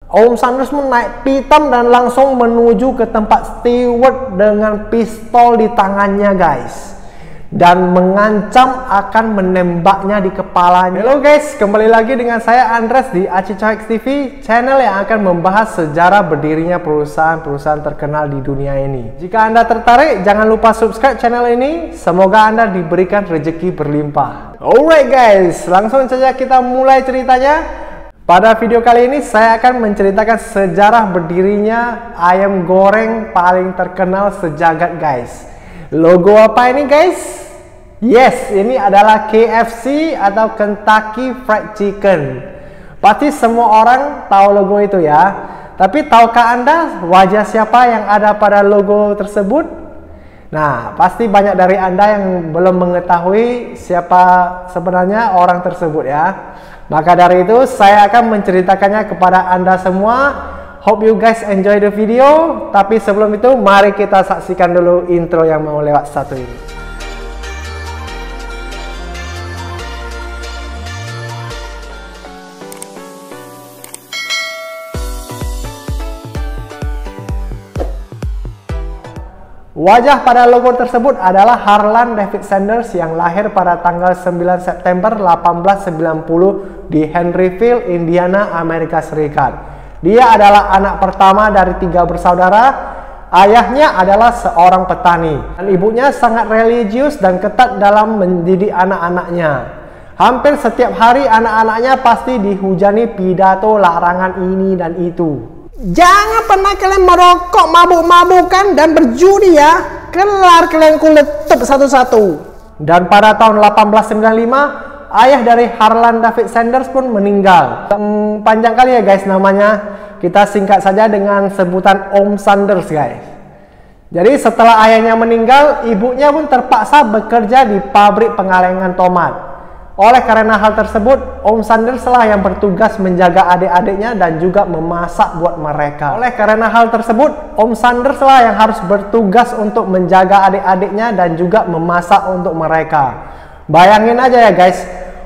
Om Sanders pun naik pitam dan langsung menuju ke tempat steward dengan pistol di tangannya guys, dan mengancam akan menembaknya di kepalanya. Halo guys, kembali lagi dengan saya Andres di Acicox TV, channel yang akan membahas sejarah berdirinya perusahaan-perusahaan terkenal di dunia ini. Jika Anda tertarik, jangan lupa subscribe channel ini. Semoga Anda diberikan rezeki berlimpah. Alright guys, langsung saja kita mulai ceritanya. Pada video kali ini saya akan menceritakan sejarah berdirinya ayam goreng paling terkenal sejagat guys. Logo apa ini guys? Yes, ini adalah KFC atau Kentucky Fried Chicken. Pasti semua orang tahu logo itu ya. Tapi tahukah Anda wajah siapa yang ada pada logo tersebut? Nah, pasti banyak dari Anda yang belum mengetahui siapa sebenarnya orang tersebut ya. Maka dari itu saya akan menceritakannya kepada Anda semua. Hope you guys enjoy the video. Tapi sebelum itu mari kita saksikan dulu intro yang mau lewat satu ini. Wajah pada logo tersebut adalah Harlan David Sanders yang lahir pada tanggal 9 September 1890 di Henryville, Indiana, Amerika Serikat. Dia adalah anak pertama dari 3 bersaudara. Ayahnya adalah seorang petani dan ibunya sangat religius dan ketat dalam mendidik anak-anaknya. Hampir setiap hari anak-anaknya pasti dihujani pidato larangan ini dan itu. Jangan pernah kalian merokok, mabuk-mabukan dan berjudi ya. Kelar kalian kuletup satu-satu. Dan pada tahun 1895, ayah dari Harlan David Sanders pun meninggal. Panjang kali ya guys namanya. Kita singkat saja dengan sebutan Om Sanders guys. Jadi setelah ayahnya meninggal, ibunya pun terpaksa bekerja di pabrik pengalengan tomat. Oleh karena hal tersebut, Om Sanders lah yang bertugas menjaga adik-adiknya dan juga memasak buat mereka. Oleh karena hal tersebut, Om Sanders lah yang harus bertugas untuk menjaga adik-adiknya dan juga memasak untuk mereka. Bayangin aja ya guys,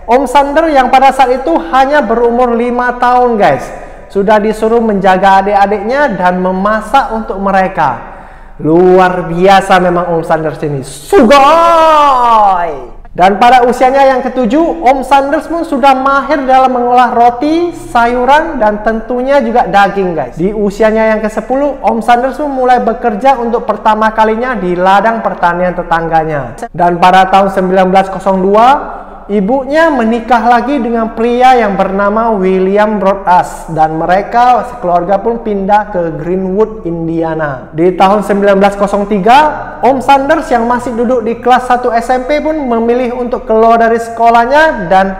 Om Sanders yang pada saat itu hanya berumur 5 tahun guys, sudah disuruh menjaga adik-adiknya dan memasak untuk mereka. Luar biasa memang Om Sanders ini. Sugoi! Dan pada usianya yang ke-7, Om Sanders pun sudah mahir dalam mengolah roti, sayuran, dan tentunya juga daging guys. Di usianya yang ke-10, Om Sanders pun mulai bekerja untuk pertama kalinya di ladang pertanian tetangganya. Dan pada tahun 1902, ibunya menikah lagi dengan pria yang bernama William Broadus. Dan mereka sekeluarga pun pindah ke Greenwood, Indiana. Di tahun 1903, Om Sanders yang masih duduk di kelas 1 SMP pun memilih untuk keluar dari sekolahnya dan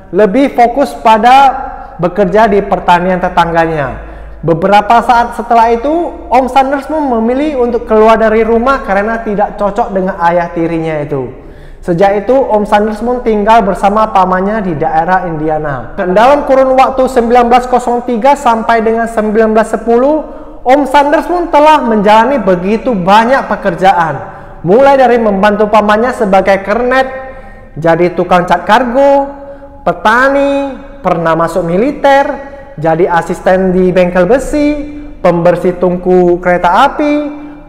lebih fokus pada bekerja di pertanian tetangganya. Beberapa saat setelah itu, Om Sanders pun memilih untuk keluar dari rumah karena tidak cocok dengan ayah tirinya itu. Sejak itu, Om Sanders pun tinggal bersama pamannya di daerah Indiana. Dan dalam kurun waktu 1903 sampai dengan 1910, Om Sanders pun telah menjalani begitu banyak pekerjaan. Mulai dari membantu pamannya sebagai kernet, jadi tukang cat kargo, petani, pernah masuk militer, jadi asisten di bengkel besi, pembersih tungku kereta api,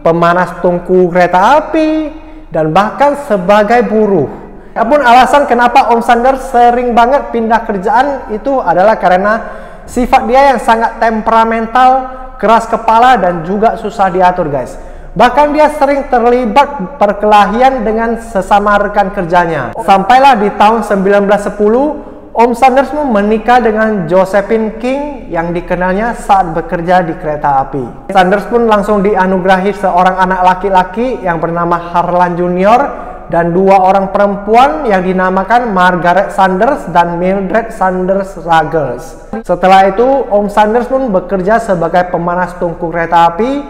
pemanas tungku kereta api, dan bahkan sebagai buruh. Apapun alasan kenapa Om Sanders sering banget pindah kerjaan itu adalah karena sifat dia yang sangat temperamental, keras kepala, dan juga susah diatur guys. Bahkan dia sering terlibat perkelahian dengan sesama rekan kerjanya. Sampailah di tahun 1910, Om Sanders pun menikah dengan Josephine King yang dikenalnya saat bekerja di kereta api. Sanders pun langsung dianugerahi seorang anak laki-laki yang bernama Harlan Jr. dan 2 orang perempuan yang dinamakan Margaret Sanders dan Mildred Sanders Ruggles. Setelah itu, Om Sanders pun bekerja sebagai pemanas tungku kereta api,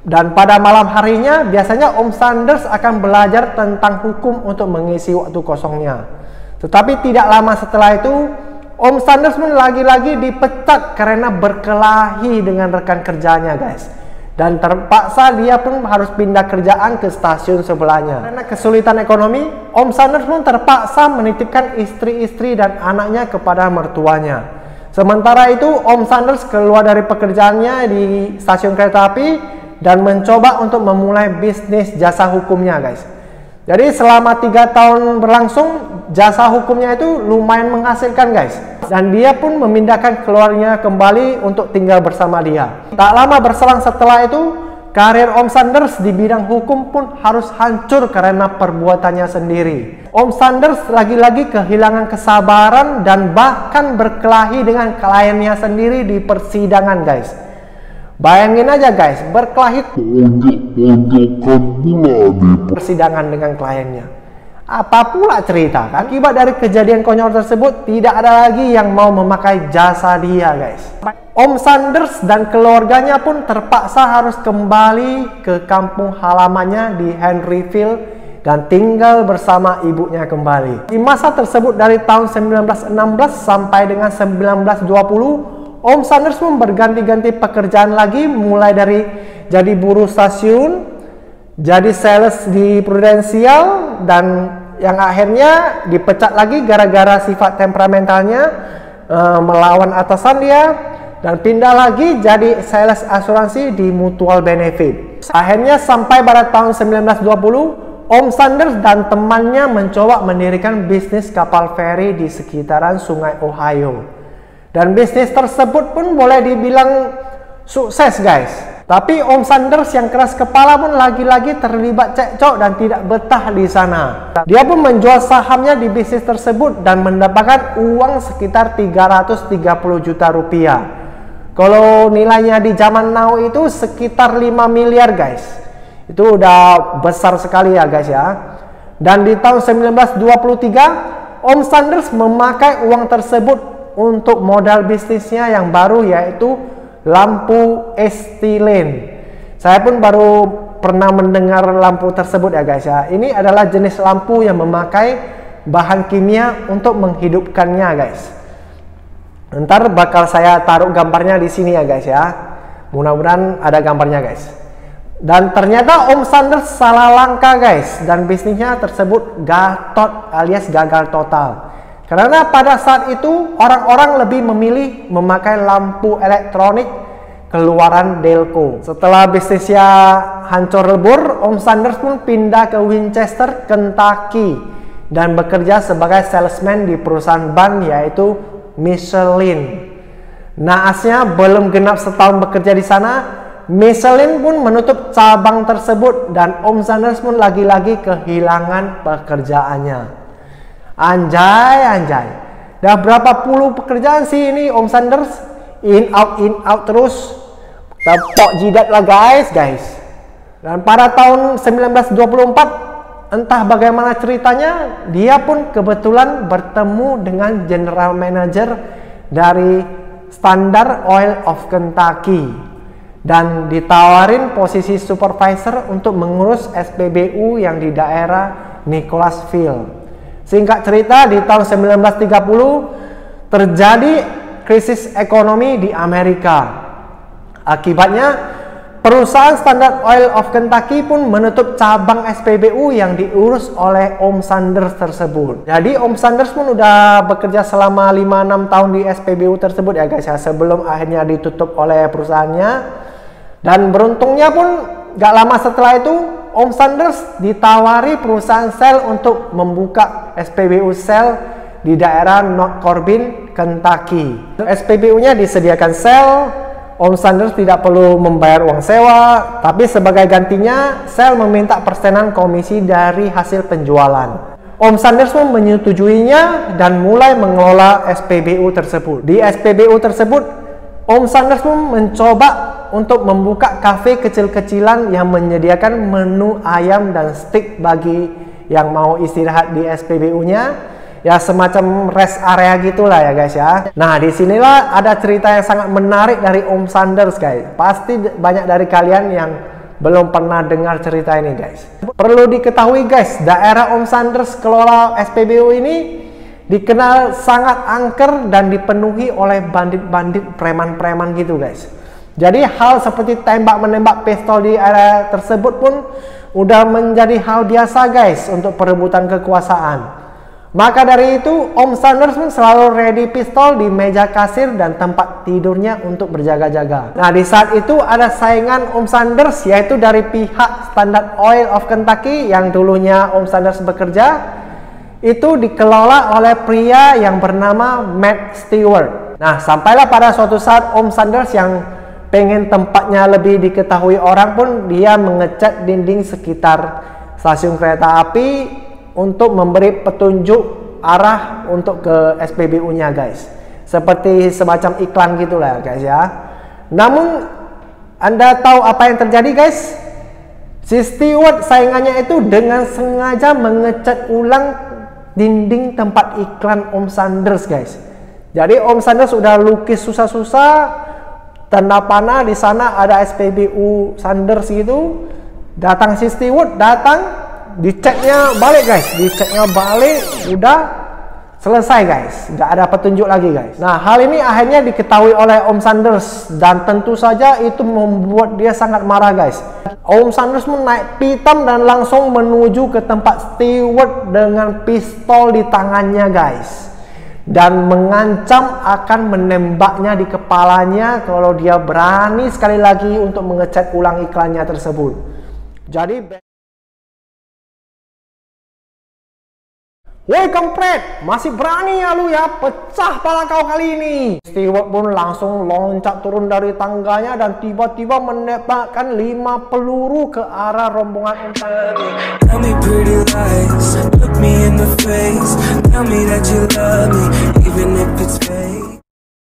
dan pada malam harinya biasanya Om Sanders akan belajar tentang hukum untuk mengisi waktu kosongnya. Tetapi tidak lama setelah itu, Om Sanders pun lagi-lagi dipecat karena berkelahi dengan rekan kerjanya guys. Dan terpaksa dia pun harus pindah kerjaan ke stasiun sebelahnya. Karena kesulitan ekonomi, Om Sanders pun terpaksa menitipkan istri-istri dan anaknya kepada mertuanya. Sementara itu, Om Sanders keluar dari pekerjaannya di stasiun kereta api dan mencoba untuk memulai bisnis jasa hukumnya, guys. Jadi selama 3 tahun berlangsung, jasa hukumnya itu lumayan menghasilkan, guys. Dan dia pun memindahkan keluarganya kembali untuk tinggal bersama dia. Tak lama berselang setelah itu, karir Om Sanders di bidang hukum pun harus hancur karena perbuatannya sendiri. Om Sanders lagi-lagi kehilangan kesabaran dan bahkan berkelahi dengan kliennya sendiri di persidangan, guys. Bayangin aja, guys, berkelahi persidangan dengan kliennya. Apa pula cerita, kan? Akibat dari kejadian konyol tersebut, tidak ada lagi yang mau memakai jasa dia, guys. Om Sanders dan keluarganya pun terpaksa harus kembali ke kampung halamannya di Henryville dan tinggal bersama ibunya kembali. Di masa tersebut dari tahun 1916 sampai dengan 1920, Om Sanders pun berganti-ganti pekerjaan lagi, mulai dari jadi buruh stasiun, jadi sales di Prudential, dan yang akhirnya dipecat lagi gara-gara sifat temperamentalnya, melawan atasan dia, dan pindah lagi jadi sales asuransi di Mutual Benefit. Akhirnya sampai pada tahun 1920, Om Sanders dan temannya mencoba mendirikan bisnis kapal feri di sekitaran Sungai Ohio. Dan bisnis tersebut pun boleh dibilang sukses, guys. Tapi Om Sanders yang keras kepala pun lagi-lagi terlibat cekcok dan tidak betah di sana. Dia pun menjual sahamnya di bisnis tersebut dan mendapatkan uang sekitar 330 juta rupiah. Kalau nilainya di zaman now itu sekitar 5 miliar, guys. Itu udah besar sekali ya, guys ya. Dan di tahun 1923, Om Sanders memakai uang tersebut untuk modal bisnisnya yang baru, yaitu lampu Estilane. Saya pun baru pernah mendengar lampu tersebut ya, guys ya. Ini adalah jenis lampu yang memakai bahan kimia untuk menghidupkannya, guys. Ntar bakal saya taruh gambarnya di sini ya, guys ya. Mudah-mudahan ada gambarnya, guys. Dan ternyata Om Sanders salah langkah, guys, dan bisnisnya tersebut gatot alias gagal total. Karena pada saat itu orang-orang lebih memilih memakai lampu elektronik keluaran Delco. Setelah bisnisnya hancur lebur, Om Sanders pun pindah ke Winchester, Kentucky dan bekerja sebagai salesman di perusahaan ban yaitu Michelin. Naasnya belum genap setahun bekerja di sana, Michelin pun menutup cabang tersebut dan Om Sanders pun lagi-lagi kehilangan pekerjaannya. Anjay. Dah berapa puluh pekerjaan sih ini Om Sanders, in out terus. Tepok jidat lah, guys. Dan pada tahun 1924, entah bagaimana ceritanya, dia pun kebetulan bertemu dengan general manager dari Standard Oil of Kentucky dan ditawarin posisi supervisor untuk mengurus SPBU yang di daerah Nicholasville. Singkat cerita, di tahun 1930 terjadi krisis ekonomi di Amerika. Akibatnya, perusahaan Standard Oil of Kentucky pun menutup cabang SPBU yang diurus oleh Om Sanders tersebut. Jadi Om Sanders pun udah bekerja selama 5-6 tahun di SPBU tersebut ya, guys ya, sebelum akhirnya ditutup oleh perusahaannya. Dan beruntungnya pun gak lama setelah itu Om Sanders ditawari perusahaan sel untuk membuka SPBU sel di daerah North Corbin, Kentucky. SPBU-nya disediakan sel, Om Sanders tidak perlu membayar uang sewa, tapi sebagai gantinya sel meminta persenan komisi dari hasil penjualan. Om Sanders pun menyetujuinya dan mulai mengelola SPBU tersebut. Di SPBU tersebut, Om Sanders pun mencoba untuk membuka kafe kecil-kecilan yang menyediakan menu ayam dan steak bagi yang mau istirahat di SPBU-nya. Ya semacam rest area gitulah ya, guys ya. Nah, disinilah ada cerita yang sangat menarik dari Om Sanders, guys. Pasti banyak dari kalian yang belum pernah dengar cerita ini, guys. Perlu diketahui, guys, daerah Om Sanders kelola SPBU ini dikenal sangat angker dan dipenuhi oleh bandit-bandit preman-preman gitu, guys. Jadi hal seperti tembak-menembak pistol di area tersebut pun udah menjadi hal biasa, guys, untuk perebutan kekuasaan. Maka dari itu, Om Sanders pun selalu ready pistol di meja kasir dan tempat tidurnya untuk berjaga-jaga. Nah, di saat itu ada saingan Om Sanders, yaitu dari pihak Standard Oil of Kentucky yang dulunya Om Sanders bekerja. Itu dikelola oleh pria yang bernama Matt Stewart. Nah, sampailah pada suatu saat Om Sanders yang pengen tempatnya lebih diketahui orang pun, dia mengecat dinding sekitar stasiun kereta api untuk memberi petunjuk arah untuk ke SPBU-nya, guys. Seperti semacam iklan gitulah, guys ya. Namun Anda tahu apa yang terjadi, guys? Si Stewart saingannya itu dengan sengaja mengecat ulang dinding tempat iklan Om Sanders, guys. Jadi Om Sanders sudah lukis susah-susah tanda panah di sana ada SPBU Sanders gitu. Datang si Stewart, datang diceknya balik, guys. Diceknya balik, udah selesai, guys. Nggak ada petunjuk lagi, guys. Nah, hal ini akhirnya diketahui oleh Om Sanders dan tentu saja itu membuat dia sangat marah, guys. Om Sanders pun naik pitam dan langsung menuju ke tempat Stewart dengan pistol di tangannya, guys, dan mengancam akan menembaknya di kepalanya kalau dia berani sekali lagi untuk mengecat ulang iklannya tersebut. Jadi, woi kampret, masih berani ya lu ya, pecah pala kau kali ini. Stewart pun langsung loncat turun dari tangganya dan tiba-tiba menembakkan 5 peluru ke arah rombongan Om Sanders. Tell me pretty lies, look me in the face, tell me that you love me, even if it's fake.